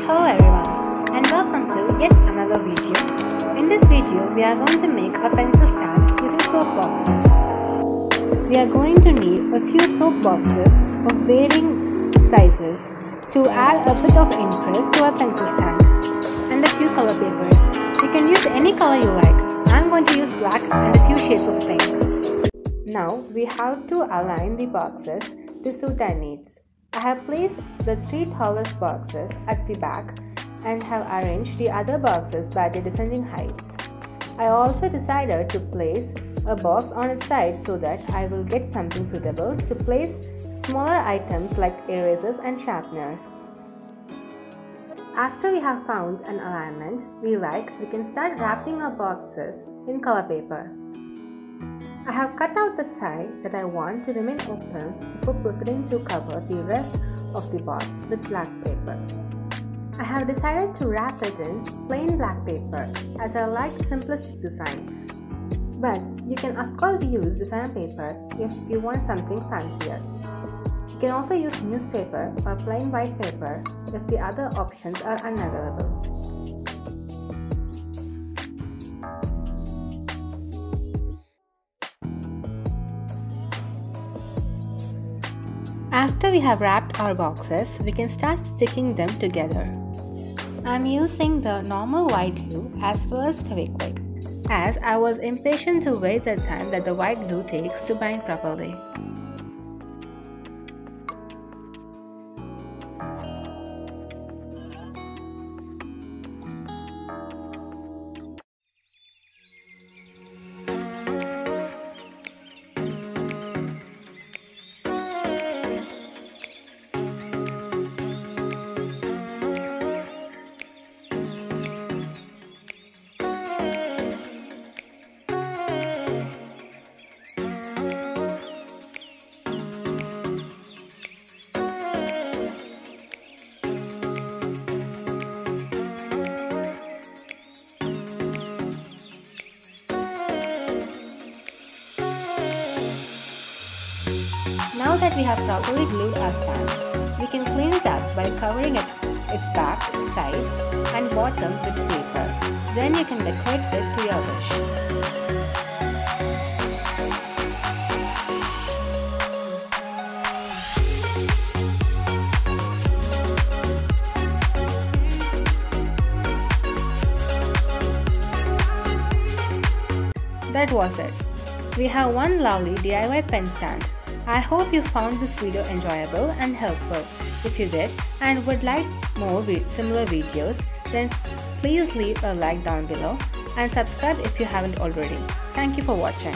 Hello everyone and welcome to yet another video. In this video, we are going to make a pencil stand using soap boxes. We are going to need a few soap boxes of varying sizes to add a bit of interest to our pencil stand, and a few color papers. You can use any color you like. I am going to use black and a few shades of pink. Now we have to align the boxes to suit our needs. I have placed the 3 tallest boxes at the back and have arranged the other boxes by their descending heights. I also decided to place a box on its side so that I will get something suitable to place smaller items like erasers and sharpeners. After we have found an alignment we like, we can start wrapping our boxes in color paper. I have cut out the side that I want to remain open before proceeding to cover the rest of the box with black paper. I have decided to wrap it in plain black paper as I like the simplistic design. But you can of course use designer paper if you want something fancier. You can also use newspaper or plain white paper if the other options are unavailable. After we have wrapped our boxes, we can start sticking them together. I am using the normal white glue as well as Fevikwik, as I was impatient to wait the time that the white glue takes to bind properly. Now that we have properly glued our stand, we can clean it up by covering its back, sides and bottom with paper. Then you can decorate it to your wish. That was it. We have one lovely DIY pen stand. I hope you found this video enjoyable and helpful. If you did and would like more similar videos, then please leave a like down below and subscribe if you haven't already. Thank you for watching.